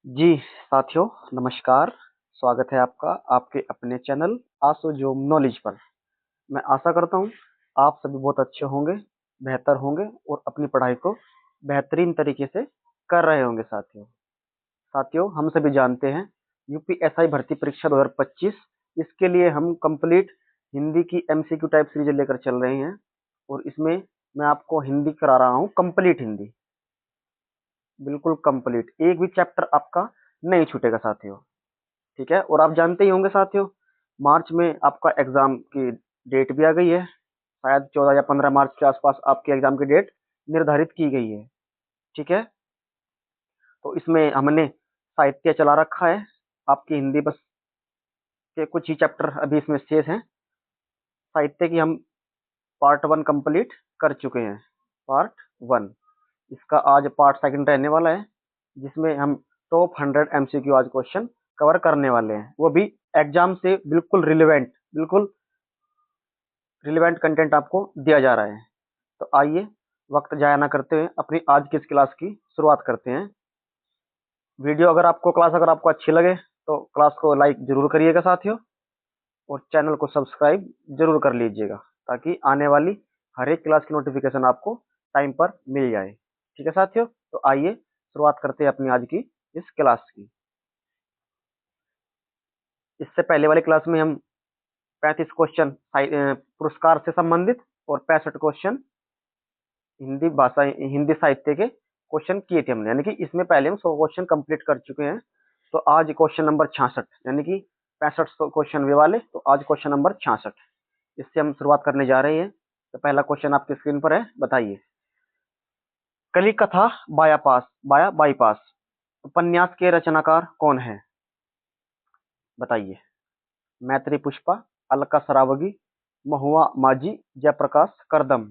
जी, साथियों नमस्कार। स्वागत है आपका आपके अपने चैनल आसोजोम नॉलेज पर। मैं आशा करता हूँ आप सभी बहुत अच्छे होंगे, बेहतर होंगे और अपनी पढ़ाई को बेहतरीन तरीके से कर रहे होंगे साथियों। साथियों हम सभी जानते हैं यूपीएसआई भर्ती परीक्षा 2025 इसके लिए हम कंप्लीट हिंदी की एमसीक्यू टाइप सीरीज लेकर चल रहे हैं और इसमें मैं आपको हिंदी करा रहा हूँ कंप्लीट हिंदी, बिल्कुल कंप्लीट। एक भी चैप्टर आपका नहीं छूटेगा साथियों। ठीक है, और आप जानते ही होंगे साथियों मार्च में आपका एग्जाम की डेट भी आ गई है। शायद 14 या 15 मार्च के आसपास आपके एग्जाम की डेट निर्धारित की गई है। ठीक है, तो इसमें हमने साहित्य चला रखा है। आपकी हिंदी बस के कुछ ही चैप्टर अभी इसमें शेष हैं। साहित्य की हम पार्ट 1 कंप्लीट कर चुके हैं। पार्ट 1, इसका आज पार्ट सेकंड रहने वाला है जिसमें हम टॉप 100 एमसीक्यू आज क्वेश्चन कवर करने वाले हैं, वो भी एग्जाम से बिल्कुल रिलेवेंट कंटेंट आपको दिया जा रहा है। तो आइए वक्त जाया ना करते हुए अपनी आज की इस क्लास की शुरुआत करते हैं। वीडियो अगर आपको अच्छी लगे तो क्लास को लाइक जरूर करिएगा साथियों, और चैनल को सब्सक्राइब जरूर कर लीजिएगा ताकि आने वाली हर एक क्लास की नोटिफिकेशन आपको टाइम पर मिल जाए। ठीक है साथियों, तो आइए शुरुआत करते हैं अपनी आज की इस क्लास की। इससे पहले वाली क्लास में हम 35 क्वेश्चन पुरस्कार से संबंधित और 65 क्वेश्चन हिंदी साहित्य के क्वेश्चन किए थे हमने, यानी कि इसमें पहले हम 100 क्वेश्चन कंप्लीट कर चुके हैं। तो आज क्वेश्चन नंबर 66, यानी कि 65 क्वेश्चन वे वाले, तो आज क्वेश्चन नंबर 66 इससे हम शुरुआत करने जा रहे हैं। तो पहला क्वेश्चन आपकी स्क्रीन पर है, बताइए कली कथा बाया बाईपास उपन्यास के रचनाकार कौन है? बताइए। मैत्री पुष्पा, अलका सरावगी, महुआ माझी, जयप्रकाश करदम।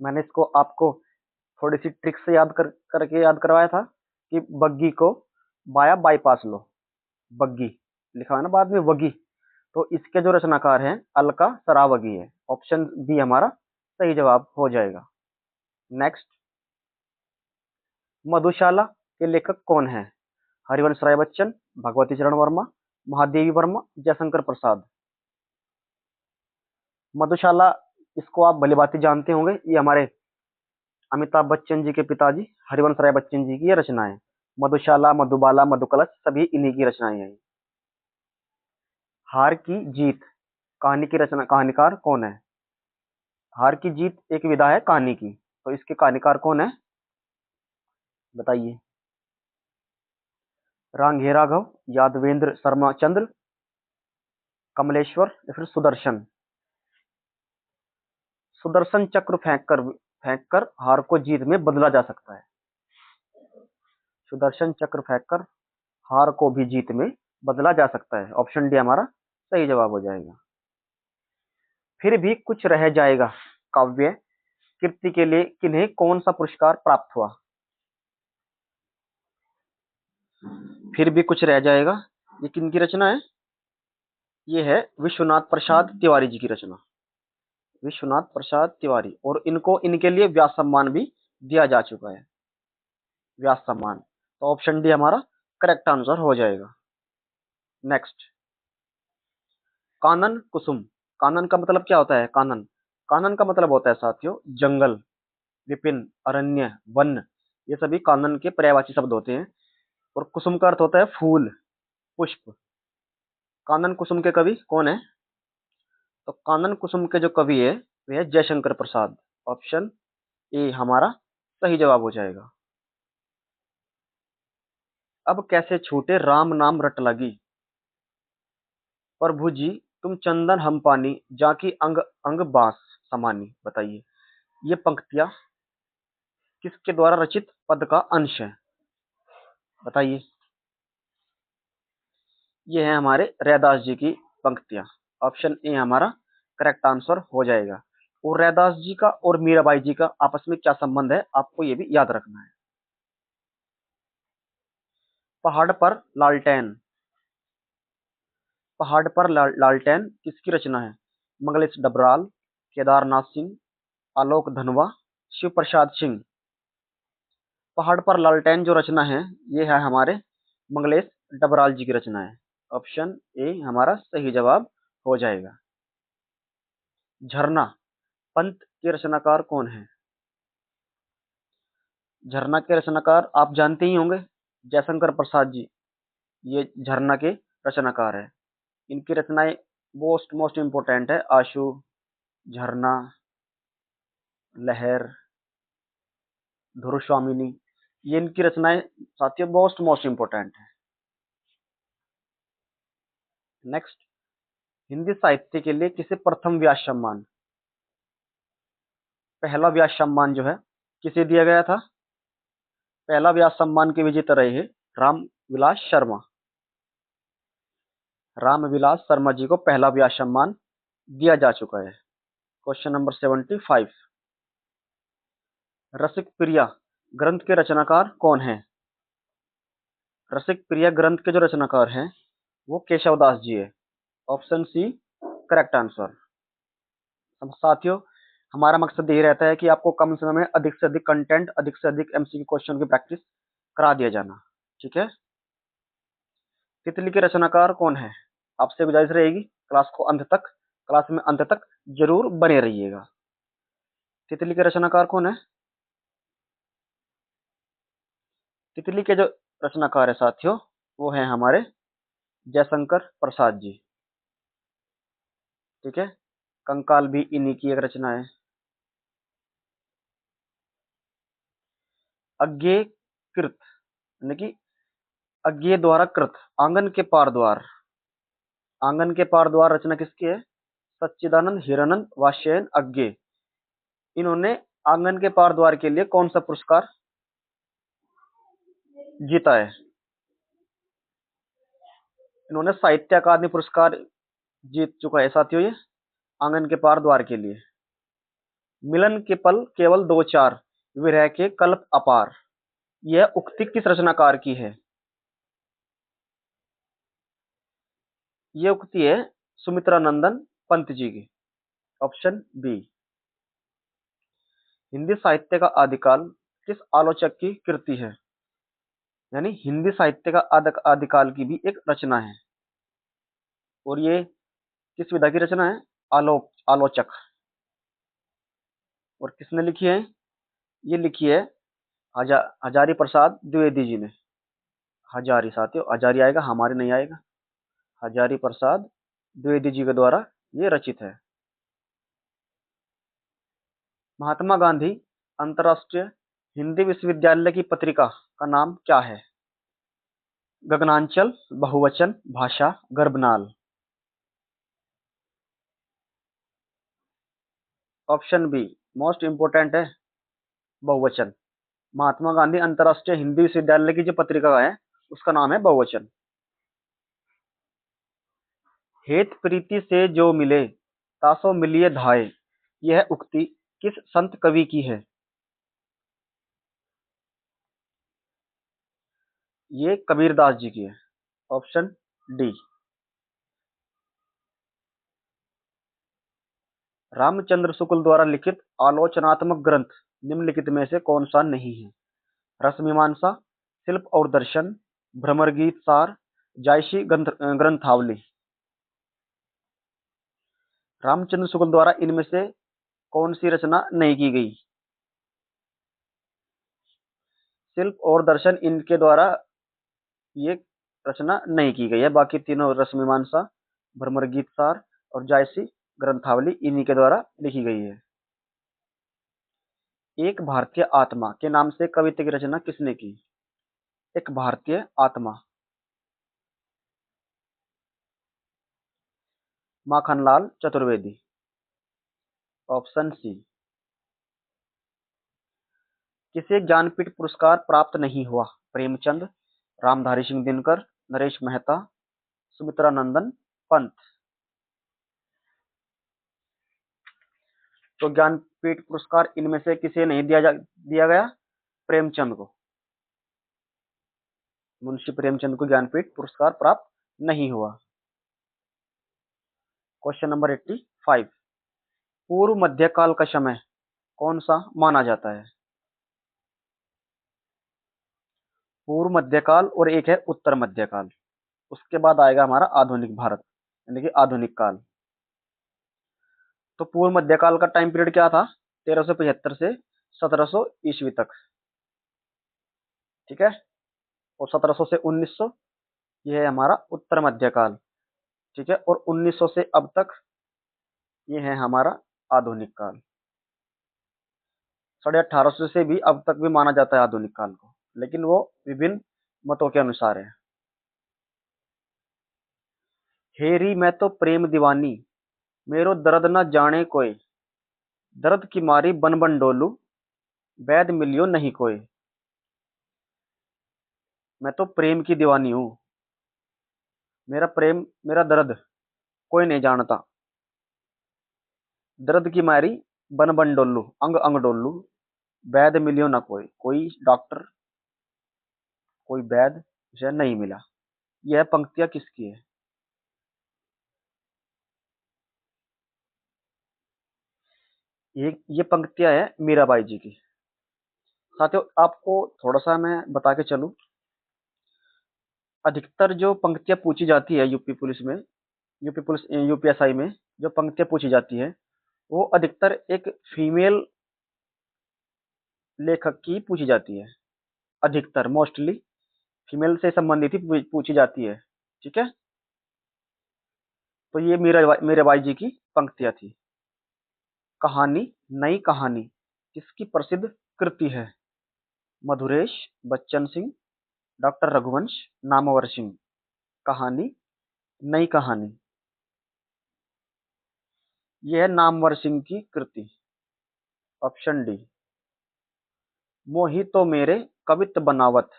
मैंने इसको आपको थोड़ी सी ट्रिक से करके याद करवाया था कि बग्गी को बाया बाईपास लो। बग्गी लिखा है ना बाद में वगी, तो इसके जो रचनाकार हैं अलका सरावगी है। ऑप्शन बी हमारा सही जवाब हो जाएगा। नेक्स्ट, मधुशाला के लेखक कौन है? हरिवंश राय बच्चन, भगवती चरण वर्मा, महादेवी वर्मा, जयशंकर प्रसाद। मधुशाला, इसको आप भली भांति जानते होंगे, ये हमारे अमिताभ बच्चन जी के पिताजी हरिवंश राय बच्चन जी की ये रचना है। मधुशाला, मधुबाला, मधुकलश सभी इन्हीं की रचनाएं हैं। हार की जीत कहानी की रचना कहानीकार कौन है? हार की जीत एक विधा है कहानी की, तो इसके कहानीकार कौन है? बताइए। रांघे राघव, यादवेंद्र शर्मा चंद्र, कमलेश्वर या फिर सुदर्शन। सुदर्शन चक्र फेंक कर हार को जीत में बदला जा सकता है। सुदर्शन चक्र फेंककर हार को भी जीत में बदला जा सकता है। ऑप्शन डी हमारा सही जवाब हो जाएगा। फिर भी कुछ रह जाएगा काव्य कृति के लिए किन्हें कौन सा पुरस्कार प्राप्त हुआ? फिर भी कुछ रह जाएगा, ये किनकी रचना है? ये है विश्वनाथ प्रसाद तिवारी जी की रचना। विश्वनाथ प्रसाद तिवारी, और इनको इनके लिए व्यास सम्मान भी दिया जा चुका है। व्यास सम्मान, तो ऑप्शन डी हमारा करेक्ट आंसर हो जाएगा। नेक्स्ट, कानन कुसुम। कानन का मतलब क्या होता है? कानन कानन का मतलब होता है साथियों जंगल, विपिन, अरण्य, वन, ये सभी कानन के पर्यायवाची शब्द होते हैं। और कुसुम का अर्थ होता है फूल, पुष्प। कानन कुसुम के कवि कौन है? तो कानन कुसुम के जो कवि है वे है जयशंकर प्रसाद। ऑप्शन ए हमारा सही जवाब हो जाएगा। अब कैसे छूटे राम नाम रट लगी, प्रभु जी तुम चंदन हम पानी, जाकी अंग अंग बांस समानी। बताइए ये पंक्तियां किसके द्वारा रचित पद का अंश है? बताइए। ये है हमारे रैदास जी की पंक्तियां। ऑप्शन ए हमारा करेक्ट आंसर हो जाएगा। और रैदास जी का और मीराबाई जी का आपस में क्या संबंध है आपको ये भी याद रखना है। पहाड़ पर लालटेन। पहाड़ पर लालटेन किसकी रचना है? मंगलेश डबराल, केदारनाथ सिंह, आलोक धनवा, शिव प्रसाद सिंह। पहाड़ पर लालटेन जो रचना है, ये है हमारे मंगलेश डबराल जी की रचना है। ऑप्शन ए हमारा सही जवाब हो जाएगा। झरना पंत के रचनाकार कौन है? झरना के रचनाकार आप जानते ही होंगे, जयशंकर प्रसाद जी। ये झरना के रचनाकार है। इनकी रचनाएं मोस्ट मोस्ट इम्पोर्टेंट है। आशु, झरना, लहर, धुरस्वामिनी, ये इनकी रचनाएं साथियों मोस्ट मोस्ट इम्पोर्टेंट है। नेक्स्ट, हिंदी साहित्य के लिए किसे प्रथम व्यास सम्मान, पहला व्यास सम्मान जो है किसे दिया गया था? पहला व्यास सम्मान के विजेता रहे हैं रामविलास शर्मा। रामविलास शर्मा जी को पहला व्यास सम्मान दिया जा चुका है। क्वेश्चन नंबर 75, रसिक प्रिया ग्रंथ के रचनाकार कौन है? रसिक प्रिया ग्रंथ के जो रचनाकार हैं वो केशवदास जी है। Option C correct answer. अब साथियों, हमारा मकसद यही रहता है कि आपको कम समय में अधिक से अधिक कंटेंट, अधिक से अधिक एमसीक्यू क्वेश्चन की प्रैक्टिस करा दिया जाना। ठीक है। तितली के रचनाकार कौन है? आपसे गुजारिश रहेगी क्लास में अंत तक जरूर बने रहिएगा। तितली के रचनाकार कौन है? तितली के जो रचनाकार है साथियों, वो है हमारे जयशंकर प्रसाद जी। ठीक है। कंकाल भी इन्हीं की एक रचना है। अज्ञेय कृत यानी कि अज्ञेय द्वारा कृत, आंगन के पार द्वार। आंगन के पार द्वार रचना किसकी है? सच्चिदानंद हिरानंद वात्स्यायन अज्ञेय। इन्होंने आंगन के पार द्वार के लिए कौन सा पुरस्कार जीता है? इन्होंने साहित्य अकादमी पुरस्कार जीत चुका है साथियों ये, आंगन के पार द्वार के लिए। मिलन के पल केवल दो चार, विरह के कल्प अपार, यह उक्ति किस रचनाकार की है? यह उक्ति है सुमित्रा नंदन पंत जी की। Option B. हिंदी साहित्य का आदिकाल किस आलोचक की कृति है? यानी हिंदी साहित्य का आदिकाल की भी एक रचना है, और ये किस विधा की रचना है? आलोचक। और किसने लिखी है? ये लिखी है हजारी प्रसाद द्विवेदी जी ने। हजारी साथियों, हजारी आएगा, हमारे नहीं आएगा। हजारी प्रसाद द्विवेदी जी के द्वारा ये रचित है। महात्मा गांधी अंतरराष्ट्रीय हिंदी विश्वविद्यालय की पत्रिका का नाम क्या है? गगनांचल, बहुवचन, भाषा, गर्भनाल। ऑप्शन बी मोस्ट इंपोर्टेंट है, बहुवचन। महात्मा गांधी अंतरराष्ट्रीय हिंदी विश्वविद्यालय की जो पत्रिका है उसका नाम है बहुवचन। हेत प्रीति से जो मिले तासो मिलिए धाये, यह उक्ति किस संत कवि की है? ये कबीरदास जी की है। Option D. रामचंद्र शुक्ल द्वारा लिखित आलोचनात्मक ग्रंथ निम्नलिखित में से कौन सा नहीं है? रसमीमांसा, शिल्प और दर्शन, भ्रमर गीत सार, जायसी ग्रंथावली। रामचंद्र शुक्ल द्वारा इनमें से कौन सी रचना नहीं की गई? शिल्प और दर्शन इनके द्वारा ये रचना नहीं की गई है। बाकी तीनों रसमीमांसा, भ्रमर गीत सार और जायसी ग्रंथावली इन्हीं के द्वारा लिखी गई है। एक भारतीय आत्मा के नाम से कविता की रचना किसने की? एक भारतीय आत्मा, माखनलाल चतुर्वेदी। Option C. किसे ज्ञानपीठ पुरस्कार प्राप्त नहीं हुआ? प्रेमचंद, रामधारी सिंह दिनकर, नरेश मेहता, सुमित्रा नंदन पंत। तो ज्ञानपीठ पुरस्कार इनमें से किसे नहीं दिया गया? प्रेमचंद को। मुंशी प्रेमचंद को ज्ञानपीठ पुरस्कार प्राप्त नहीं हुआ। क्वेश्चन नंबर 85, पूर्व मध्यकाल का समय कौन सा माना जाता है? पूर्व मध्यकाल और एक है उत्तर मध्यकाल। उसके बाद आएगा हमारा आधुनिक भारत, यानी कि आधुनिक काल। तो पूर्व मध्यकाल का टाइम पीरियड क्या था? 1375 से 1700 ईस्वी तक। ठीक है। और 1700 से 1900 ये है हमारा उत्तर मध्यकाल। ठीक है। और 1900 से अब तक ये है हमारा आधुनिक काल। 1850 से भी अब तक भी माना जाता है आधुनिक काल को, लेकिन वो विभिन्न मतों के अनुसार है। हेरी मैं तो प्रेम दीवानी, मेरो दर्द न जाने कोई, दर्द की मारी बन बन डोलू, वैद मिलियो नहीं कोई। मैं तो प्रेम की दीवानी हूँ, मेरा प्रेम मेरा दर्द कोई नहीं जानता, दर्द की मारी बन बन डोलू, अंग अंग डोलू, वैद मिलियो ना कोई, कोई डॉक्टर कोई वैद उसे नहीं मिला। यह पंक्तियां किसकी है? ये पंक्तियां है मीराबाई जी की। साथियों, आपको थोड़ा सा मैं बता के चलूं, अधिकतर जो पंक्तियां पूछी जाती है यूपी पुलिस में, यूपी पुलिस यूपीएसआई में जो पंक्तियां पूछी जाती है, वो अधिकतर एक फीमेल लेखक की पूछी जाती है। अधिकतर मोस्टली फीमेल से संबंधित ही पूछी जाती है। ठीक है। तो ये मीराबाई जी की पंक्तियां थी। कहानी, नई कहानी किसकी प्रसिद्ध कृति है? मधुरेश, बच्चन सिंह, डॉक्टर रघुवंश, नामवर सिंह। कहानी, नई कहानी, यह है नामवर सिंह की कृति। Option D. मोही तो मेरे कवित बनावत,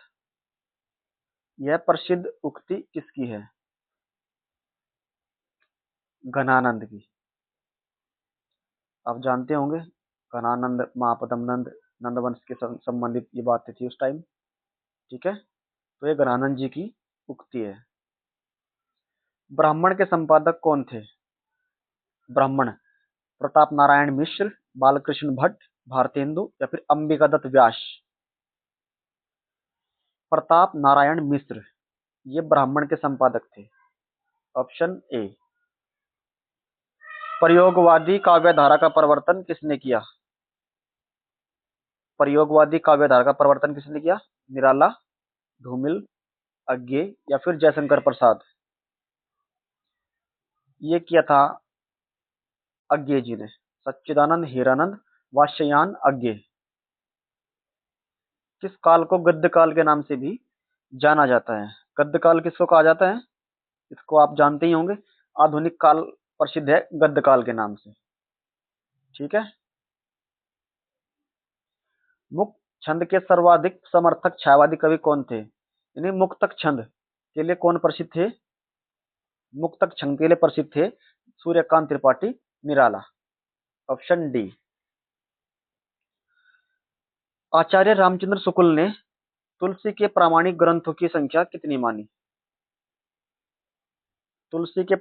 यह प्रसिद्ध उक्ति किसकी है? घनानंद की। आप जानते होंगे, घनानंद महापदम नंद, नंदवंश के संबंधित ये बातें थी उस टाइम। ठीक है। तो ये घनानंद जी की उक्ति है। ब्राह्मण के संपादक कौन थे? ब्राह्मण, प्रताप नारायण मिश्र, बालकृष्ण भट्ट, भारतेंदु या फिर अंबिका दत्त व्यास। प्रताप नारायण मिश्र ये ब्राह्मण के संपादक थे। Option A. प्रयोगवादी काव्य धारा का प्रवर्तन किसने किया? प्रयोगवादी काव्य धारा का प्रवर्तन किसने किया? निराला, धूमिल, अज्ञे या फिर जयशंकर प्रसाद। ये किया था अज्ञे जी ने। सच्चिदानंद हीरानंद वात्स्यायन अज्ञे। किस काल को गद्य काल के नाम से भी जाना जाता है? गद्य काल किसको कहा जाता है? इसको आप जानते ही होंगे। आधुनिक काल प्रसिद्ध है गद्य काल के नाम से। ठीक है। मुक्त छंद के सर्वाधिक समर्थक छायावादी कवि कौन थे? यानी मुक्तक छंद के लिए कौन प्रसिद्ध थे? मुक्तक छंद के लिए प्रसिद्ध थे सूर्यकांत त्रिपाठी, निराला। Option D. आचार्य रामचंद्र शुक्ल ने तुलसी के प्रामाणिक ग्रंथों की संख्या कितनी मानी? तुलसी के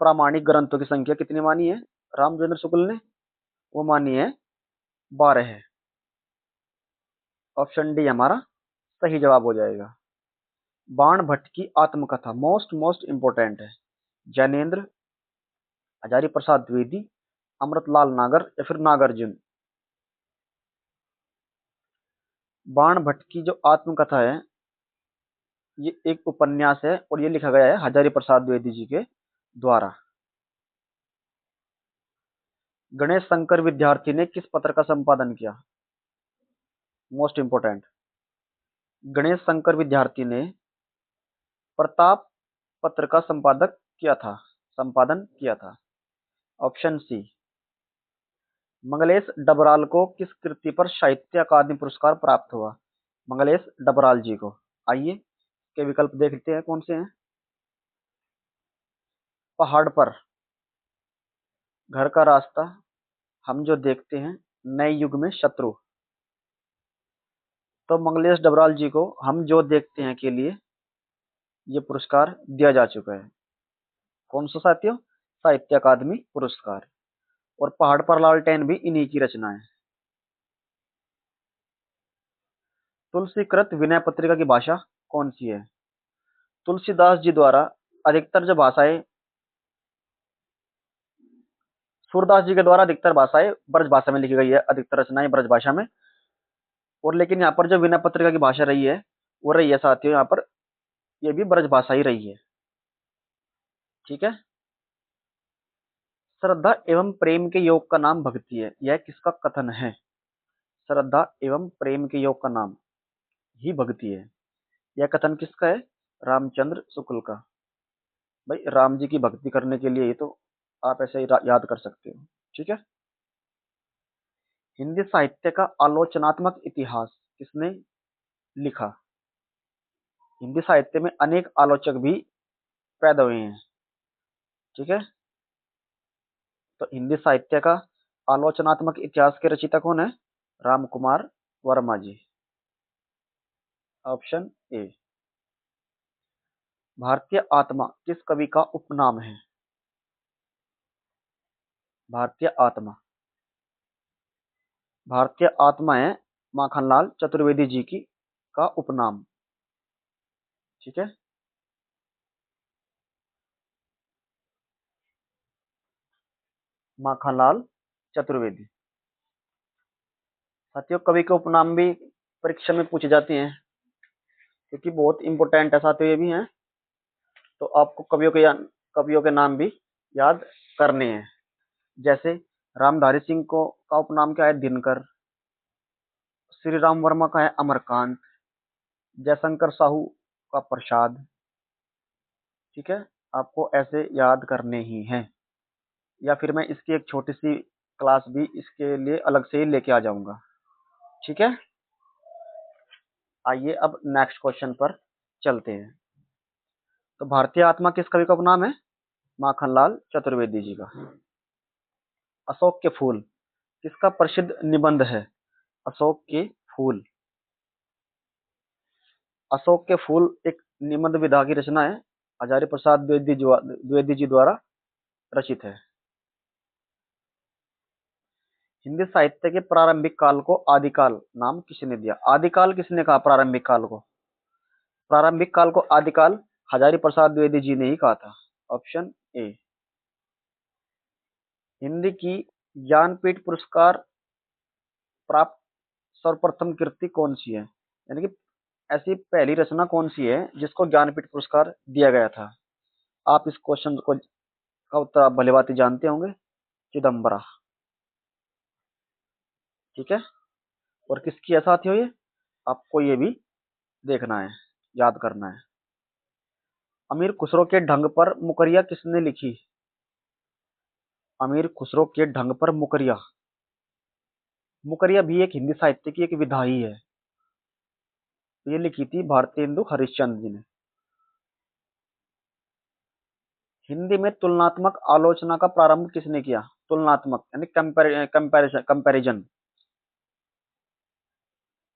प्रामाणिक ग्रंथों की संख्या कितनी मानी है रामचंद्र शुक्ल ने? वो मानी है 12 है। ऑप्शन डी हमारा सही जवाब हो जाएगा। बाण भट्ट की आत्मकथा मोस्ट मोस्ट इंपोर्टेंट है। जैनेन्द्र, हजारी प्रसाद द्विवेदी, अमृतलाल नागर या फिर नागार्जुन। बाण भट्ट की जो आत्मकथा है, ये एक उपन्यास है और ये लिखा गया है हजारी प्रसाद द्विवेदी जी के द्वारा। गणेश शंकर विद्यार्थी ने किस पत्र का संपादन किया? Most important. गणेश शंकर विद्यार्थी ने प्रताप पत्र का संपादन किया था। Option C. मंगलेश डबराल को किस कृति पर साहित्य अकादमी पुरस्कार प्राप्त हुआ? मंगलेश डबराल जी को। आइए के विकल्प देखते हैं कौन से हैं। पहाड़ पर, घर का रास्ता, हम जो देखते हैं, नए युग में शत्रु। तो मंगलेश डबराल जी को हम जो देखते हैं के लिए ये पुरस्कार दिया जा चुका है। कौन सा साथियों? साहित्य अकादमी पुरस्कार। और पहाड़ पर लालटेन भी इन्हीं की रचना है। तुलसीकृत विनय पत्रिका की भाषा कौन सी है? तुलसीदास जी द्वारा अधिकतर जो भाषाएं, सूरदास जी के द्वारा अधिकतर भाषाएं ब्रज भाषा में लिखी गई है, अधिकतर रचनाएं ब्रज भाषा में। और लेकिन यहाँ पर जो विनय पत्रिका की भाषा रही है, वो रही है साथियों यहाँ पर, ये भी ब्रज भाषा ही रही है। ठीक है। श्रद्धा एवं प्रेम के योग का नाम भक्ति है, यह किसका कथन है? श्रद्धा एवं प्रेम के योग का नाम ही भक्ति है, यह कथन किसका है? रामचंद्र शुक्ल का। भाई राम जी की भक्ति करने के लिए ही तो आप ऐसे ही याद कर सकते हो। ठीक है। हिंदी साहित्य का आलोचनात्मक इतिहास किसने लिखा? हिंदी साहित्य में अनेक आलोचक भी पैदा हुए हैं। ठीक है। तो हिंदी साहित्य का आलोचनात्मक इतिहास के रचयिता कौन है? राम कुमार वर्मा जी। Option A. भारतीय आत्मा किस कवि का उपनाम है? भारतीय आत्मा, भारतीय आत्मा है माखनलाल चतुर्वेदी जी की का उपनाम। ठीक है। माखनलाल चतुर्वेदी। साथियों कवि के उपनाम भी परीक्षा में पूछे जाते हैं, क्योंकि बहुत इंपॉर्टेंट है साथियों, ये भी हैं। तो आपको कवियों के नाम भी याद करने हैं। जैसे रामधारी सिंह को का उपनाम क्या है? दिनकर। श्री राम वर्मा का है अमरकांत। जयशंकर साहू का प्रसाद। ठीक है। आपको ऐसे याद करने ही हैं, या फिर मैं इसकी एक छोटी सी क्लास भी इसके लिए अलग से ही लेके आ जाऊंगा। ठीक है। आइए अब नेक्स्ट क्वेश्चन पर चलते हैं। तो भारतीय आत्मा किस कवि का उपनाम है? माखनलाल चतुर्वेदी जी का। अशोक के फूल किसका प्रसिद्ध निबंध है? अशोक के फूल। अशोक के फूल एक निबंध विधा की रचना है, हजारी प्रसाद द्विवेदी जी द्वारा रचित है। हिंदी साहित्य के प्रारंभिक काल को आदिकाल नाम किसने दिया? आदिकाल किसने कहा प्रारंभिक काल को? प्रारंभिक काल को आदिकाल हजारी प्रसाद द्विवेदी जी ने ही कहा था। Option A. हिंदी की ज्ञानपीठ पुरस्कार प्राप्त सर्वप्रथम कृति कौन सी है? यानी कि ऐसी पहली रचना कौन सी है जिसको ज्ञानपीठ पुरस्कार दिया गया था? आप इस क्वेश्चन को का उत्तर आप भली भांति जानते होंगे, चिदम्बरा। ठीक है। और किसकी है साथियों ये? आपको ये भी देखना है, याद करना है। अमीर खुसरो के ढंग पर मुकरिया किसने लिखी? अमीर खुसरो के ढंग पर मुकरिया, मुकरिया भी एक हिंदी साहित्य की एक विधा ही है। ये लिखी थी भारतेंदु हरिश्चंद्र जी ने। हिंदी में तुलनात्मक आलोचना का प्रारंभ किसने किया? तुलनात्मक यानी कंपैरिजन,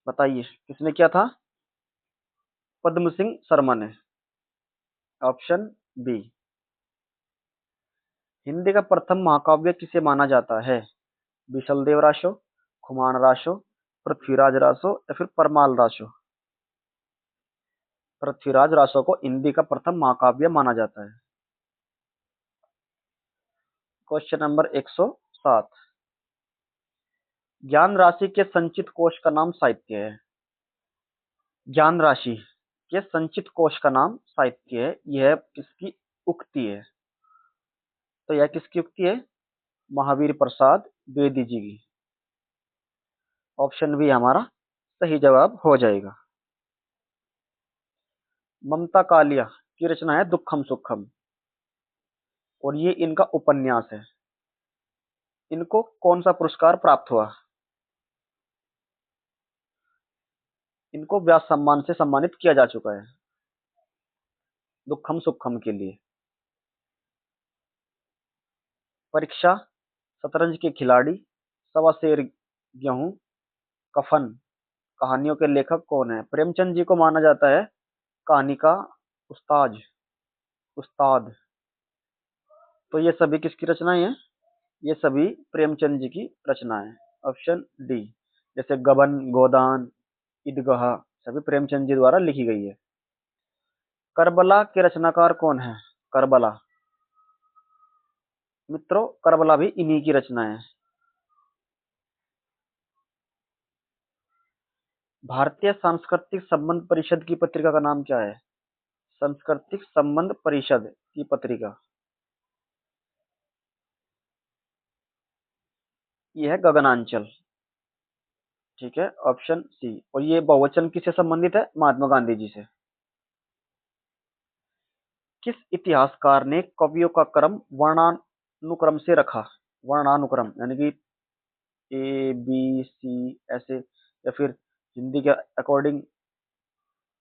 बताइए किसने किया था? पद्म सिंह शर्मा ने। Option B. हिंदी का प्रथम महाकाव्य किसे माना जाता है? विशलदेव रासो, खुमान रासो, पृथ्वीराज रासो या फिर परमाल रासो? पृथ्वीराज रासो को हिंदी का प्रथम महाकाव्य माना जाता है। Question number 107। ज्ञान राशि के संचित कोश का नाम साहित्य है। ज्ञान राशि के संचित कोश का नाम साहित्य है, यह किसकी उक्ति है? तो यह किसकी उक्ति है? महावीर प्रसाद द्विवेदी जी की। ऑप्शन बी हमारा सही जवाब हो जाएगा। ममता कालिया की रचना है दुखम सुखम, और ये इनका उपन्यास है। इनको कौन सा पुरस्कार प्राप्त हुआ? इनको व्यास सम्मान से सम्मानित किया जा चुका है दुखम सुखम के लिए। परीक्षा, शतरंज के खिलाड़ी, सवा शेर गेहूं, कफन कहानियों के लेखक कौन है? प्रेमचंद जी को माना जाता है कहानी का उस्ताद उस्ताद। तो ये सभी किसकी रचनाएं हैं? ये सभी प्रेमचंद जी की रचना है। Option D. जैसे गबन, गोदान, ईदगाह, सभी प्रेमचंद जी द्वारा लिखी गई है। करबला के रचनाकार कौन है? करबला, मित्रों करबला भी इन्हीं की रचना है। भारतीय सांस्कृतिक संबंध परिषद की पत्रिका का नाम क्या है? सांस्कृतिक संबंध परिषद की पत्रिका, ये है गगनांचल। ठीक है, ऑप्शन सी। और ये बहुवचन किससे संबंधित है? महात्मा गांधी जी से। किस इतिहासकार ने कवियों का क्रम वर्णानुक्रम से रखा? वर्णानुक्रम यानी कि ए बी सी ऐसे, या फिर हिंदी के अकॉर्डिंग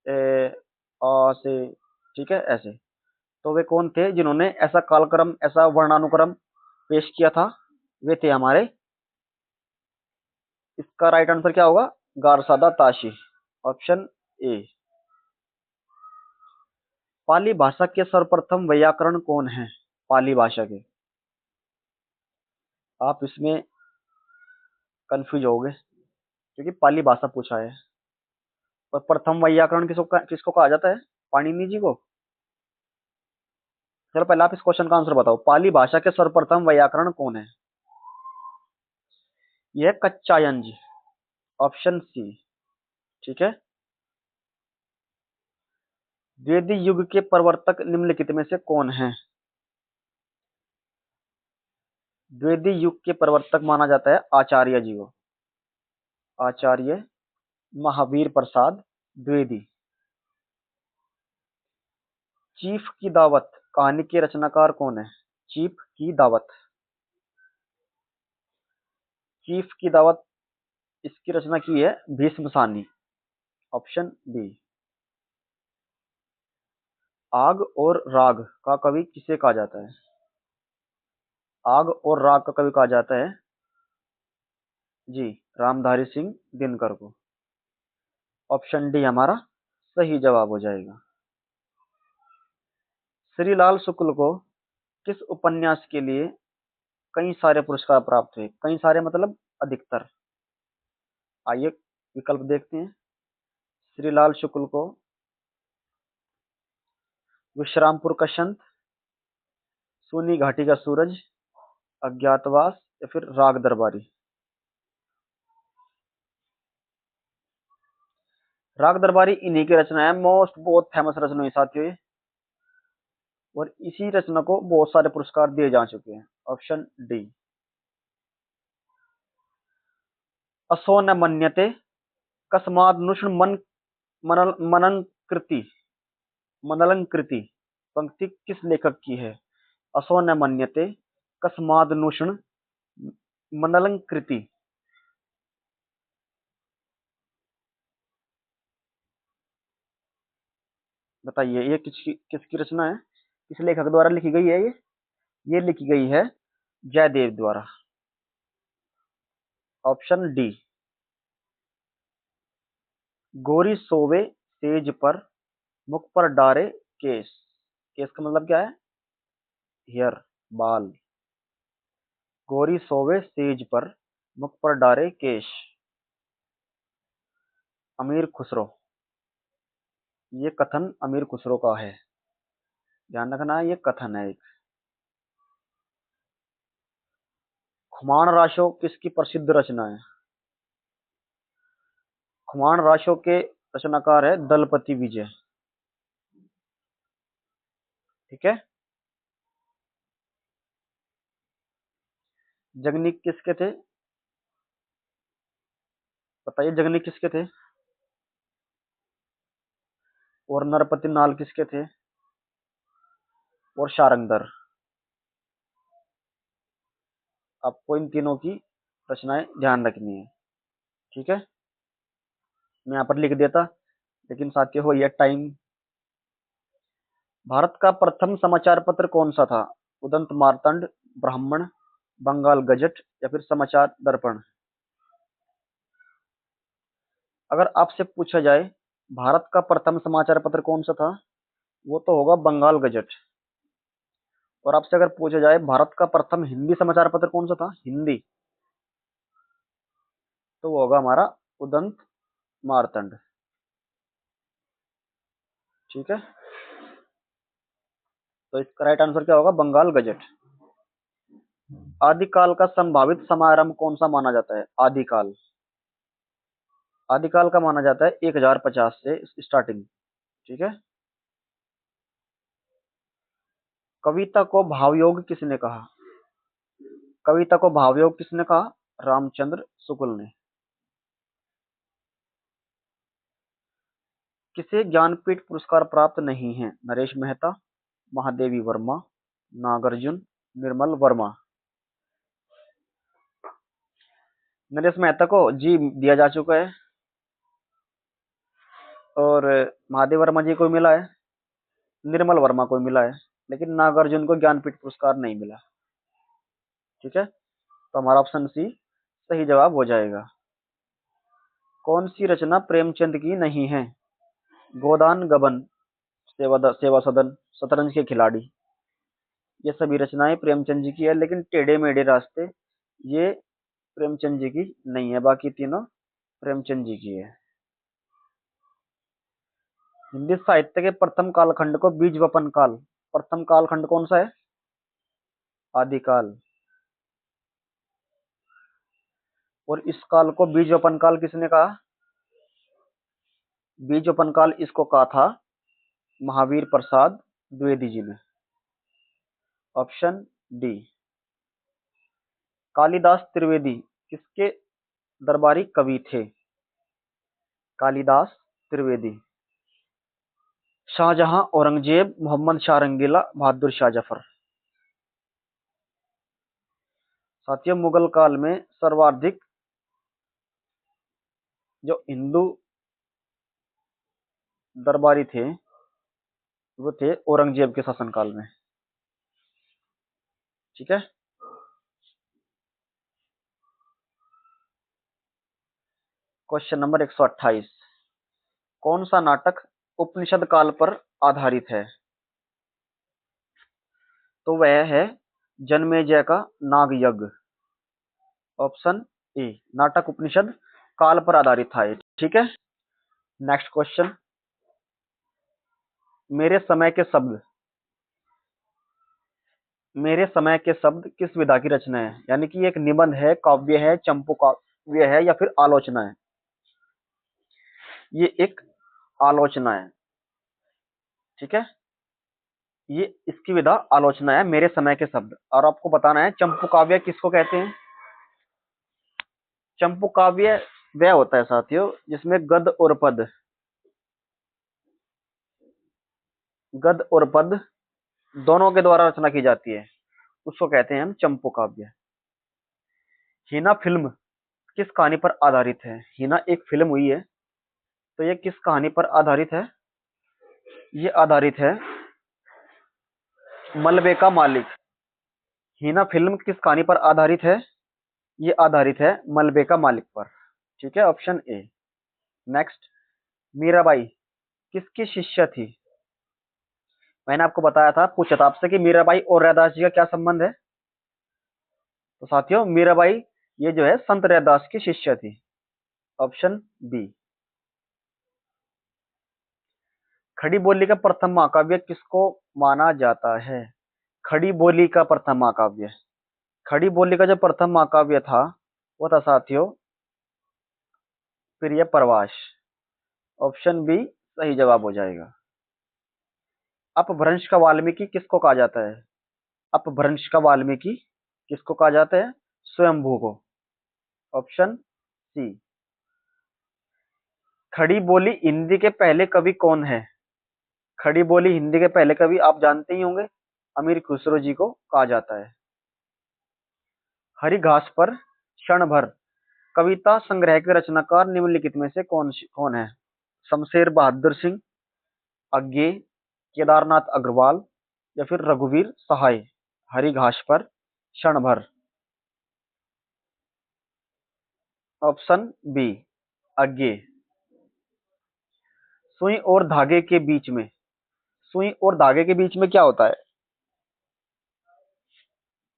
ए आ से, ठीक है ऐसे। तो वे कौन थे जिन्होंने ऐसा कालक्रम, ऐसा वर्णानुक्रम पेश किया था? वे थे हमारे, इसका राइट आंसर क्या होगा? गारसादा ताशी, ऑप्शन ए। पाली भाषा के सर्वप्रथम वैयाकरण कौन है? पाली भाषा के, आप इसमें कंफ्यूज होगे क्योंकि पाली भाषा पूछा है। और प्रथम वैयाकरण किसको कहा जाता है? पाणिनि जी को। चलो पहले आप इस क्वेश्चन का आंसर बताओ, पाली भाषा के सर्वप्रथम वैयाकरण कौन है? यह कच्चायन जी, ऑप्शन सी। ठीक है। द्विवेदी युग के प्रवर्तक निम्नलिखित में से कौन है? द्विवेदी युग के प्रवर्तक माना जाता है आचार्य जी को, आचार्य महावीर प्रसाद द्विवेदी। चीफ की दावत कहानी के रचनाकार कौन है? चीफ की दावत, चीफ की दावत इसकी रचना की है भीष्म सानी, ऑप्शन बी। आग और राग का कवि किसे कहा जाता है? आग और राग का कवि कहा जाता है जी रामधारी सिंह दिनकर को। ऑप्शन डी हमारा सही जवाब हो जाएगा। श्रीलाल शुक्ल को किस उपन्यास के लिए कई सारे पुरस्कार प्राप्त हुए? कई सारे मतलब अधिकतर। आइए विकल्प देखते हैं। श्रीलाल शुक्ल को विश्रामपुर का संत, सूनी घाटी का सूरज, अज्ञातवास, या फिर राग दरबारी। राग दरबारी इन्हीं की रचना है, मोस्ट बहुत फेमस रचना है साथियों ये। और इसी रचना को बहुत सारे पुरस्कार दिए जा चुके हैं, ऑप्शन डी। असो न मन्यते कस्माद नुष्ण मनन मनलंकृति पंक्ति किस लेखक की है? असो न मन्यते कस्माद नुष्ण मनलंकृति। बताइए ये किसकी रचना है? किस लेखक द्वारा लिखी गई है ये लिखी गई है जयदेव द्वारा, ऑप्शन डी। गोरी सोवे सेज पर मुख पर डारे केस, केस का मतलब क्या है? हेयर, बाल। गोरी सोवे सेज पर मुख पर डारे केश, अमीर खुसरो। ये कथन अमीर खुसरो का है, ध्यान रखना है, ये कथन है एक। खुमान राशो किसकी प्रसिद्ध रचना है? खुमान राशो के रचनाकार है दलपति विजय। ठीक है। जगनीक किसके थे? बताइए जगनीक किसके थे? और नरपति नाल किसके थे? और शारंगधर। आपको इन तीनों की रचनाएं ध्यान रखनी है। ठीक है, मैं यहाँ पर लिख देता, लेकिन साथियों हो यह टाइम। भारत का प्रथम समाचार पत्र कौन सा था? उदंत मार्तंड, ब्राह्मण, बंगाल गजट, या फिर समाचार दर्पण। अगर आपसे पूछा जाए भारत का प्रथम समाचार पत्र कौन सा था, वो तो होगा बंगाल गजट। और आपसे अगर पूछा जाए भारत का प्रथम हिंदी समाचार पत्र कौन सा था, हिंदी, तो वो होगा हमारा उदंत मार्तंड। ठीक है, तो इसका राइट आंसर क्या होगा? बंगाल गजट। आदिकाल का संभावित समारंभ कौन सा माना जाता है? आदिकाल, आदिकाल का माना जाता है 1050 से स्टार्टिंग। ठीक है, कविता को भावयोग किसने कहा? कविता को भावयोग किसने कहा? रामचंद्र शुक्ल ने। किसे ज्ञानपीठ पुरस्कार प्राप्त नहीं है? नरेश मेहता, महादेवी वर्मा, नागार्जुन, निर्मल वर्मा। नरेश मेहता को जी दिया जा चुका है, और महादेव वर्मा जी को मिला है, निर्मल वर्मा को मिला है, लेकिन नागार्जुन को ज्ञानपीठ पुरस्कार नहीं मिला। ठीक है, तो हमारा ऑप्शन सी सही जवाब हो जाएगा। कौन सी रचना प्रेमचंद की नहीं है? गोदान गबन, सेवा सदन, शतरंज के खिलाड़ी, ये सभी रचनाएं प्रेमचंद जी की है, लेकिन टेढ़े मेढ़े रास्ते ये प्रेमचंद जी की नहीं है, बाकी तीनों प्रेमचंद जी की है। हिंदी साहित्य के प्रथम कालखंड को बीज वपन काल, प्रथम कालखंड कौन सा है? आदिकाल। और इस काल को बीज वपन काल किसने कहा? बीज वपन काल इसको कहा था महावीर प्रसाद द्विवेदी जी ने। Option D. कालिदास त्रिवेदी किसके दरबारी कवि थे? कालिदास त्रिवेदी। शाहजहां, औरंगजेब, मोहम्मद शाह रंगीला, बहादुर शाह जफर। साथियों, मुगल काल में सर्वाधिक जो हिंदू दरबारी थे वो थे औरंगजेब के शासनकाल में। ठीक है, क्वेश्चन नंबर 128। कौन सा नाटक उपनिषद काल पर आधारित है? तो वह है जन्मेजय का नाग यज्ञ। ऑप्शन ए, नाटक उपनिषद काल पर आधारित था। ठीक है, नेक्स्ट क्वेश्चन। मेरे समय के शब्द, मेरे समय के शब्द किस विधा की रचना है? यानी कि एक निबंध है, काव्य है, चंपू काव्य है, या फिर आलोचना है? ये एक आलोचना है। ठीक है, ये इसकी विधा आलोचना है, मेरे समय के शब्द। और आपको बताना है चंपू काव्य किसको कहते हैं। चंपू काव्य वह होता है साथियों जिसमें गद्य और पद्य दोनों के द्वारा रचना की जाती है, उसको कहते हैं हम चंपू काव्य। हीना फिल्म किस कहानी पर आधारित है? हीना एक फिल्म हुई है, तो ये किस कहानी पर आधारित है? ये आधारित है मलबे का मालिक। हीना फिल्म किस कहानी पर आधारित है? ये आधारित है मलबे का मालिक पर। ठीक है, ऑप्शन ए। नेक्स्ट, मीराबाई किसकी शिष्य थी? मैंने आपको बताया था, पूछा था आपसे कि मीराबाई और रैदास जी का क्या संबंध है। तो साथियों, मीराबाई ये जो है संत रैदास की शिष्य थी। Option B. खड़ी बोली का प्रथम महाकाव्य किसको माना जाता है? खड़ी बोली का प्रथम महाकाव्य, खड़ी बोली का जो प्रथम महाकाव्य था वो था साथियों प्रिय प्रवास। ऑप्शन बी सही जवाब हो जाएगा। अपभ्रंश का वाल्मीकि किसको कहा जाता है? अपभ्रंश का वाल्मीकि किसको कहा जाता है? स्वयंभू को। Option C. खड़ी बोली हिंदी के पहले कवि कौन है? खड़ी बोली हिंदी के पहले कवि आप जानते ही होंगे, अमीर खुसरो जी को कहा जाता है। हरी घास पर क्षण भर कविता संग्रह के रचनाकार निम्नलिखित में से कौन है? शमशेर बहादुर सिंह, अज्ञे, केदारनाथ अग्रवाल, या फिर रघुवीर सहाय। हरी घास पर क्षण भर। Option B Agyeya. सुई और धागे के बीच में, सुई और धागे के बीच में क्या होता है?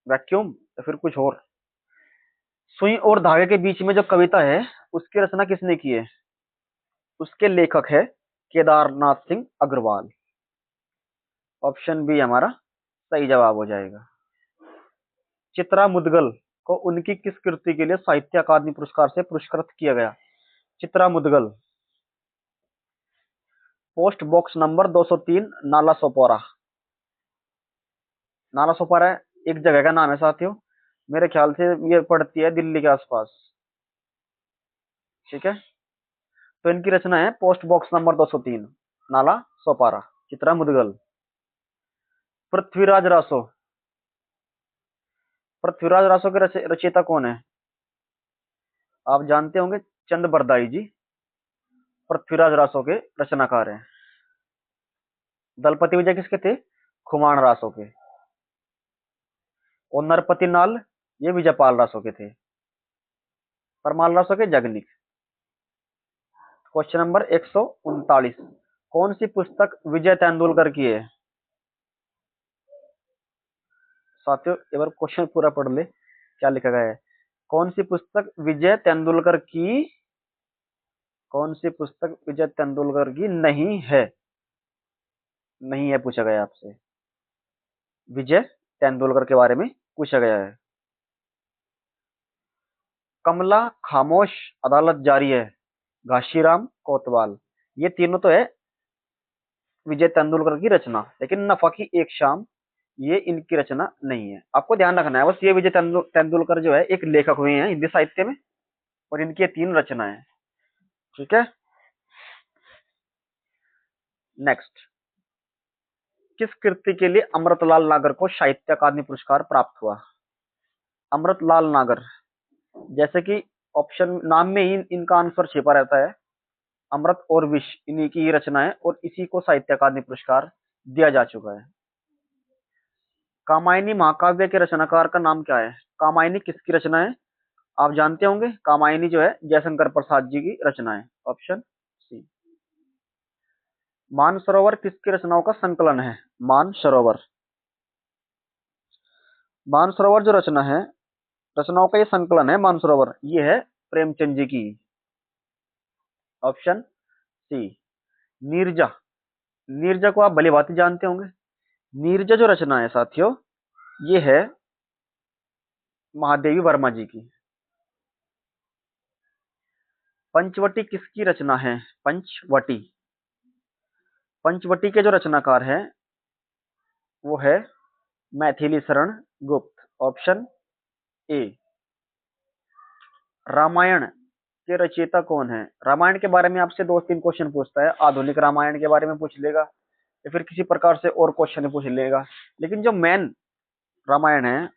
वैक्यूम या फिर कुछ और? सुई और धागे के बीच में जो कविता है उसकी रचना किसने की है? उसके लेखक है केदारनाथ सिंह अग्रवाल। ऑप्शन बी हमारा सही जवाब हो जाएगा। चित्रा मुदगल को उनकी किस कृति के लिए साहित्य अकादमी पुरस्कार से पुरस्कृत किया गया? Chitra Mudgal, post box number 203, नाला सोपोरा। नाला सोपारा एक जगह का नाम है साथियों, मेरे ख्याल से ये पड़ती है दिल्ली के आसपास। ठीक है, तो इनकी रचना है post box number 203, Nala Sopara, Chitra Mudgal. Prithviraj Raso, Prithviraj Raso के रचयिता कौन है? आप जानते होंगे, चंद बरदाई जी पृथ्वीराज रासो के रचनाकार हैं। दलपति विजय किसके थे? खुमान रासो के। और नरपति नाल, ये विजयपाल रासो के थे। परमाल रासो के जगनिक। क्वेश्चन नंबर 139, कौन सी पुस्तक विजय तेंदुलकर की है? साथियों एक बार क्वेश्चन पूरा पढ़ ले, क्या लिखा गया है। कौन सी पुस्तक विजय तेंदुलकर की, कौन सी पुस्तक विजय तेंदुलकर की नहीं है? नहीं है पूछा गया आपसे, विजय तेंदुलकर के बारे में पूछा गया है। कमला खामोश, अदालत जारी है, घाशीराम कोतवाल, ये तीनों तो है विजय तेंदुलकर की रचना, लेकिन नफा की एक शाम ये इनकी रचना नहीं है। आपको ध्यान रखना है बस, ये विजय तेंदुलकर जो है एक लेखक हुए हैं हिंदी साहित्य में, और इनकी ये तीन रचनाएं। ठीक है, नेक्स्ट, किस कृति के लिए अमृतलाल नागर को साहित्य अकादमी पुरस्कार प्राप्त हुआ? अमृतलाल नागर, जैसे कि ऑप्शन नाम में ही इनका आंसर छिपा रहता है, अमृत और विष इन्हीं की रचना है, और इसी को साहित्य अकादमी पुरस्कार दिया जा चुका है। कामायनी महाकाव्य के रचनाकार का नाम क्या है? कामायनी किसकी रचना है? आप जानते होंगे, कामायनी जो है जयशंकर प्रसाद जी की रचना है। ऑप्शन सी। मानसरोवर किसकी रचनाओं का संकलन है? मानसरोवर, मानसरोवर जो रचना है, रचनाओं का ये संकलन है मानसरोवर, ये है प्रेमचंद जी की। Option C. नीरजा, नीरजा को आप भली भांति जानते होंगे। नीरजा जो रचना है साथियों, ये है महादेवी वर्मा जी की। पंचवटी किसकी रचना है? पंचवटी, पंचवटी के जो रचनाकार हैं वो है मैथिली शरण गुप्त। Option A. रामायण के रचयिता कौन है? रामायण के बारे में आपसे दो तीन क्वेश्चन पूछता है, आधुनिक रामायण के बारे में पूछ लेगा या फिर किसी प्रकार से और क्वेश्चन पूछ लेगा, लेकिन जो मेन रामायण है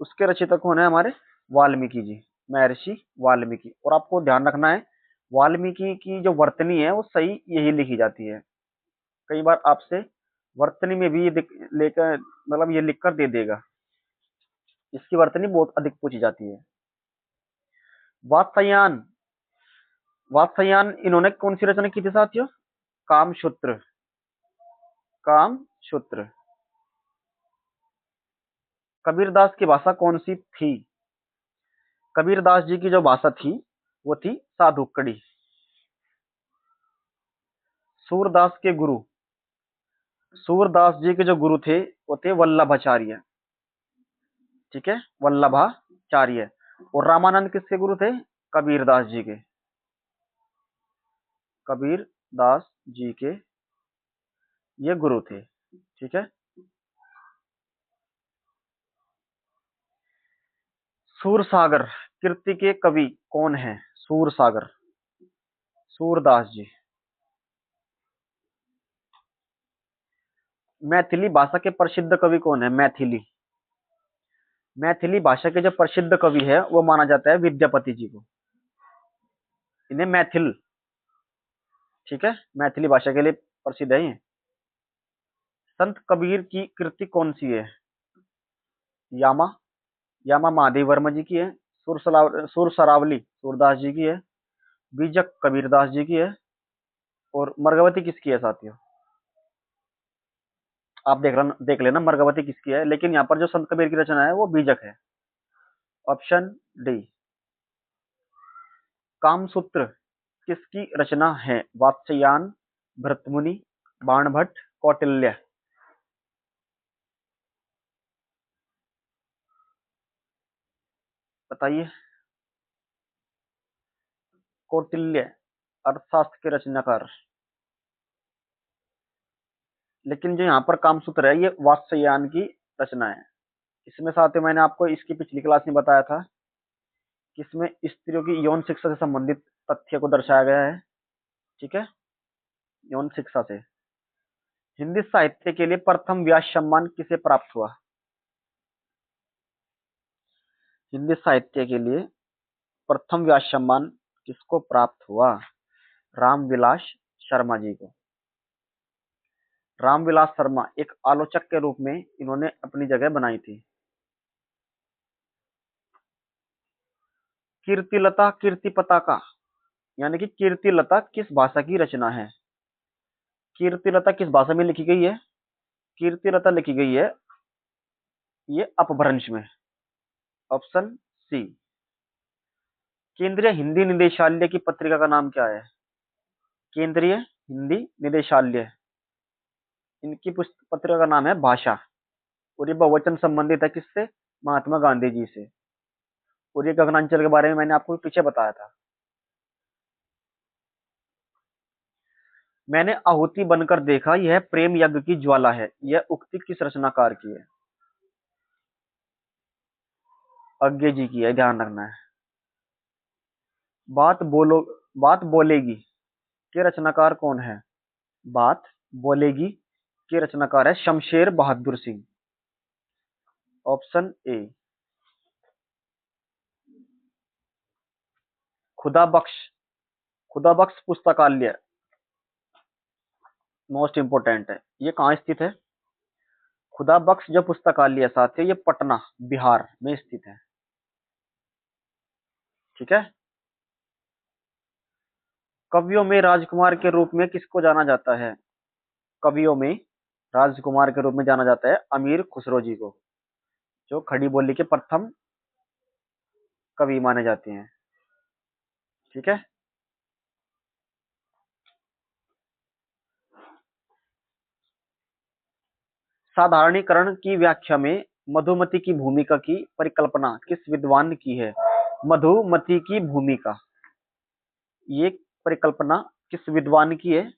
उसके रचयिता कौन है? हमारे वाल्मीकि जी, महर्षि वाल्मीकि। और आपको ध्यान रखना है, वाल्मीकि की जो वर्तनी है वो सही यही लिखी जाती है। कई बार आपसे वर्तनी में भी ये लेकर मतलब ये लिख कर दे देगा, इसकी वर्तनी बहुत अधिक पूछी जाती है। वात्स्यायन, वात्स्यायन इन्होंने कौन सी रचना की थी साथियों? कामसूत्र, कामसूत्र। कबीरदास की भाषा कौन सी थी? कबीरदास जी की जो भाषा थी वो थी साधुकड़ी। सूरदास के गुरु, सूरदास जी के जो गुरु थे वो थे वल्लभाचार्य। ठीक है, वल्लभाचार्य। और रामानंद किसके गुरु थे? कबीरदास जी के, कबीरदास जी के ये गुरु थे। ठीक है, सूरसागर कृति के कवि कौन है? सूरसागर, सूरदास जी। मैथिली भाषा के प्रसिद्ध कवि कौन है? मैथिली, मैथिली भाषा के जो प्रसिद्ध कवि है वो माना जाता है विद्यापति जी को, इन्हें मैथिल। ठीक है, मैथिली भाषा के लिए प्रसिद्ध है ये। संत कबीर की कृति कौन सी है? यामा, यामा महादेव वर्मा जी की है। सुर सरावली सूरदास जी की है। बीजक कबीरदास जी की है। और मर्गवती किसकी है साथियों? आप देख लेना मर्गवती किसकी है, लेकिन यहाँ पर जो संत कबीर की रचना है वो बीजक है। Option D. कामसूत्र किसकी रचना है? वात्स्यायन, भृतमुनि, बाणभट्ट, कौटिल्य। बताइए। कौटिल्य अर्थशास्त्र के रचनाकार। लेकिन जो यहाँ पर कामसूत्र है ये वात्स्यायन की रचना है। इसमें साथ ही मैंने आपको इसकी पिछली क्लास में बताया था कि इसमें स्त्रियों की यौन शिक्षा से संबंधित तथ्य को दर्शाया गया है। ठीक है, यौन शिक्षा से। हिंदी साहित्य के लिए प्रथम व्यास सम्मान किसे प्राप्त हुआ? हिंदी साहित्य के लिए प्रथम व्यास सम्मान किसको प्राप्त हुआ? रामविलास शर्मा जी को। रामविलास शर्मा एक आलोचक के रूप में इन्होंने अपनी जगह बनाई थी। कीर्तिलता कीर्ति पताका यानी कि कीर्तिलता किस भाषा की रचना है? कीर्तिलता किस भाषा में लिखी गई है? कीर्तिलता लिखी गई है ये अपभ्रंश में। Option C. केंद्रीय हिंदी निदेशालय की पत्रिका का नाम क्या है? केंद्रीय हिंदी निदेशालय, इनकी पत्रिका का नाम है भाषा। और ये बहुवचन संबंधित है किससे? महात्मा गांधी जी से। और ये गगनांचल के बारे में मैंने आपको पीछे बताया था। मैंने आहुति बनकर देखा यह प्रेम यज्ञ की ज्वाला है, यह उक्ति किस रचनाकार की है? अज्ञे जी की है, ध्यान रखना है। बात बोलो, बात बोलेगी के रचनाकार कौन है? बात बोलेगी के रचनाकार है शमशेर बहादुर सिंह। Option A. खुदा बख्श, खुदा बख्श पुस्तकालय मोस्ट इंपोर्टेंट है। ये कहाँ स्थित है? खुदा बख्श जो पुस्तकालय साथी ये पटना बिहार में स्थित है। ठीक है। कवियों में राजकुमार के रूप में किसको जाना जाता है? कवियों में राजकुमार के रूप में जाना जाता है अमीर खुसरो जी को, जो खड़ी बोली के प्रथम कवि माने जाते हैं। ठीक है। साधारणीकरण की व्याख्या में मधुमति की भूमिका की परिकल्पना किस विद्वान की है? मधुमति की भूमिका ये परिकल्पना किस विद्वान की है?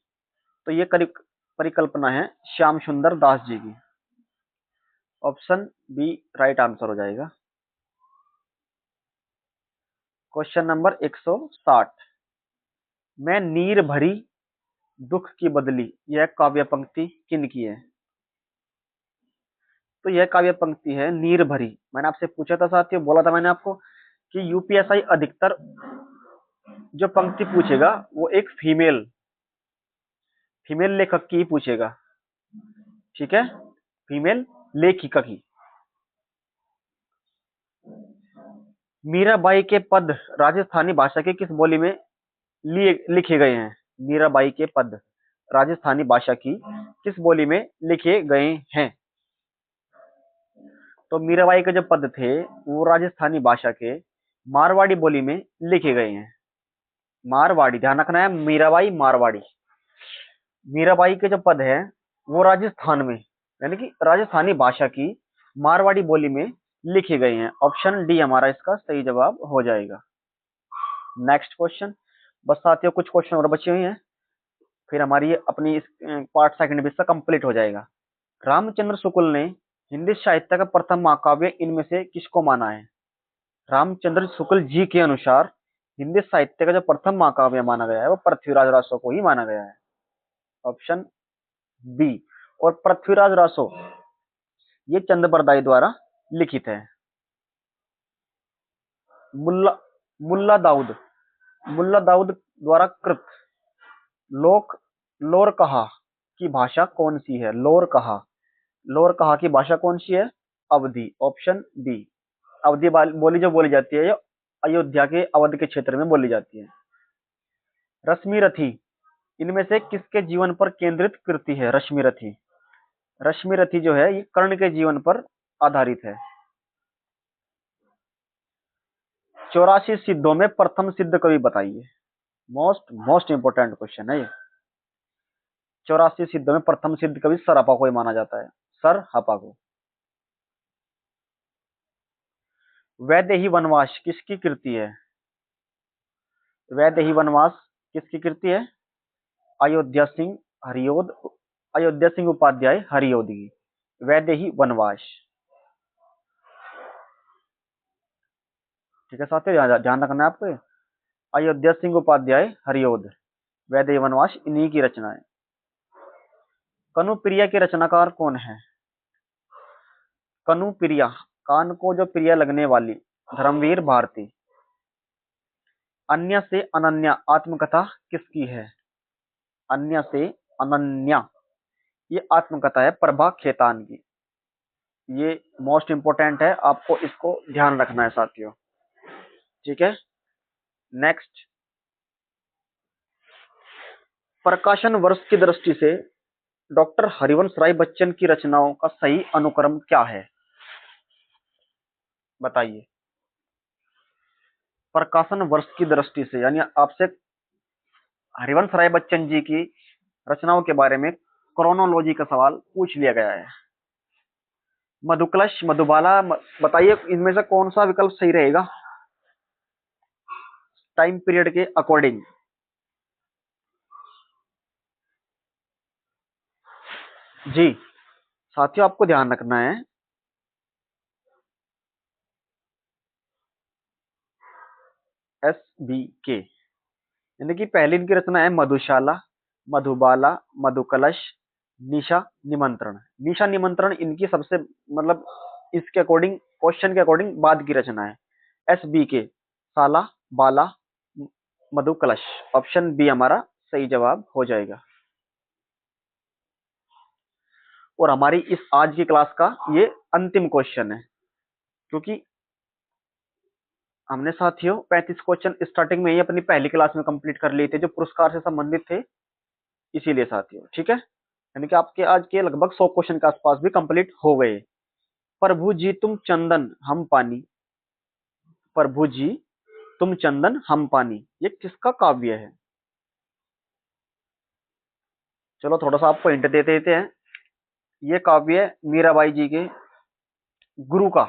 तो ये परिकल्पना है श्याम सुंदर दास जी की। ऑप्शन बी राइट आंसर हो जाएगा। Question number 160। मैं नीर भरी दुख की बदली यह काव्य पंक्ति किन की है? तो यह काव्य पंक्ति है नीर भरी। मैंने आपसे पूछा था साथियों, बोला था मैंने आपको कि यूपीएसआई अधिकतर जो पंक्ति पूछेगा वो एक फीमेल फीमेल लेखक की ही पूछेगा। ठीक है, फीमेल लेखिका की। मीराबाई के पद राजस्थानी भाषा के किस बोली में लिए लिखे गए हैं? मीराबाई के पद राजस्थानी भाषा की किस बोली में लिखे गए हैं? तो मीराबाई के जो पद थे वो राजस्थानी भाषा के मारवाड़ी बोली में लिखे गए हैं। मारवाड़ी, ध्यान रखना है, मीराबाई मारवाड़ी। मीराबाई के जो पद है वो राजस्थान में यानी कि राजस्थानी भाषा की मारवाड़ी बोली में लिखे गए हैं। ऑप्शन डी हमारा इसका सही जवाब हो जाएगा। Next question. बस साथियों कुछ क्वेश्चन और बचे हुए हैं, फिर हमारी अपनी इस पार्ट सेकंड भी कंप्लीट हो जाएगा। रामचंद्र शुक्ल ने हिंदी साहित्य का प्रथम महाकाव्य इनमें से किसको माना है? रामचंद्र शुक्ल जी के अनुसार हिंदी साहित्य का जो प्रथम महाकाव्य माना गया है वो पृथ्वीराज रासो को ही माना गया है। Option B. और पृथ्वीराज रासो ये चंद बरदाई द्वारा लिखित है। मुल्ला मुल्ला दाऊद मुल्ला दाऊद द्वारा कृत लोक लोरकहा की भाषा कौन सी है? लोरकहा की भाषा कौन सी है? अवधी। Option B. अवधी बोली जो बोली जाती है ये अयोध्या के अवध के क्षेत्र में बोली जाती है। रश्मि रथी इनमें से किसके जीवन पर केंद्रित कृति है? रश्मि रथी, रश्मि रथी जो है ये कर्ण के जीवन पर आधारित है। 84 सिद्धों में प्रथम सिद्ध कवि बताइए। मोस्ट मोस्ट इंपोर्टेंट क्वेश्चन है ये। 84 सिद्धों में प्रथम सिद्ध कवि सरहपा को ही माना जाता है, सरहपा को। वैदेही वनवास किसकी कृति है? वैदेही वनवास किसकी कृति है? अयोध्या सिंह हरियोद, अयोध्या सिंह उपाध्याय हरियोद की वैदेही वनवास। ठीक है साथियों, ध्यान रखना है आपको। अयोध्या सिंह उपाध्याय हरियोद, वैदेही वनवास इन्हीं की रचना है। कनुप्रिया के रचनाकार कौन है? कनुप्रिया, कान को जो प्रिय लगने वाली, धर्मवीर भारती। अन्य से अनन्या आत्मकथा किसकी है? अन्य से अनन्या, ये आत्मकथा है प्रभा खेतान की। ये मोस्ट इंपोर्टेंट है, आपको इसको ध्यान रखना है साथियों। ठीक है, नेक्स्ट। प्रकाशन वर्ष की दृष्टि से डॉक्टर हरिवंश राय बच्चन की रचनाओं का सही अनुक्रम क्या है? बताइए। प्रकाशन वर्ष की दृष्टि से, यानी आपसे हरिवंश राय बच्चन जी की रचनाओं के बारे में क्रोनोलॉजी का सवाल पूछ लिया गया है। मधुकलश, मधुबाला, बताइए इनमें से कौन सा विकल्प सही रहेगा टाइम पीरियड के अकॉर्डिंग? जी साथियों, आपको ध्यान रखना है। SBK, यानी कि पहली इनकी रचना है मधुशाला, मधुबाला, मधुकलश, निशा निमंत्रण। निशा निमंत्रण इनकी सबसे मतलब इसके अकॉर्डिंग, क्वेश्चन के अकॉर्डिंग बाद की रचना है। SBK, साला, बाला, मधुकलश। ऑप्शन बी हमारा सही जवाब हो जाएगा। और हमारी इस आज की क्लास का ये अंतिम क्वेश्चन है, क्योंकि हमने साथियों 35 क्वेश्चन स्टार्टिंग में ही अपनी पहली क्लास में कंप्लीट कर लिए थे, जो पुरस्कार से संबंधित थे, इसीलिए साथियों। ठीक है, यानी कि आपके आज के लगभग 100 क्वेश्चन के आसपास भी कंप्लीट हो गए। प्रभु जी तुम चंदन हम पानी, प्रभु जी तुम चंदन हम पानी, ये किसका काव्य है? चलो थोड़ा सा आपको हिंट दे देते हैं। ये काव्य मीराबाई जी के गुरु का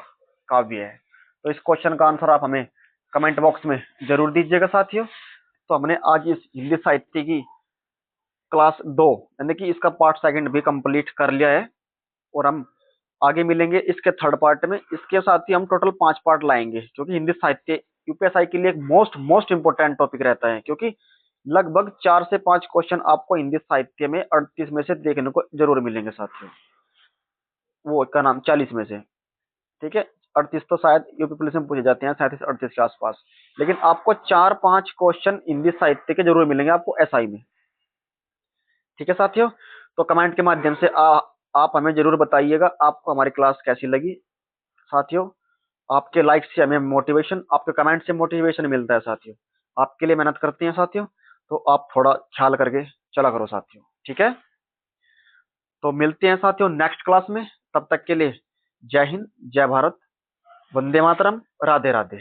काव्य है। तो इस क्वेश्चन का आंसर आप हमें कमेंट बॉक्स में जरूर दीजिएगा साथियों। तो हमने आज इस हिंदी साहित्य की क्लास 2 यानी कि इसका पार्ट सेकंड भी कंप्लीट कर लिया है, और हम आगे मिलेंगे इसके थर्ड पार्ट में। इसके साथ ही हम टोटल 5 पार्ट लाएंगे, क्योंकि हिंदी साहित्य यूपीएसआई के लिए एक मोस्ट मोस्ट इंपोर्टेंट टॉपिक रहता है, क्योंकि लगभग 4 से 5 क्वेश्चन आपको हिंदी साहित्य में 38 में से देखने को जरूर मिलेंगे साथियों। वो का नाम 40 में से। ठीक है, 38 तो शायद यूपी पुलिस में पूछे जाते हैं, 37-38 के आसपास, लेकिन आपको 4-5 क्वेश्चन हिंदी साहित्य के जरूर मिलेंगे आपको एसआई में। ठीक है साथियों, तो कमेंट के माध्यम से आप हमें जरूर बताइएगा आपको हमारी क्लास कैसी लगी। साथियों, आपके लाइक से हमें मोटिवेशन, आपके कमेंट से मोटिवेशन मिलता है साथियों। आपके लिए मेहनत करते हैं साथियों, तो आप थोड़ा ख्याल करके चला करो साथियों। ठीक है, तो मिलते हैं साथियों नेक्स्ट क्लास में। तब तक के लिए जय हिंद, जय भारत, वंदे मातरम, राधे राधे।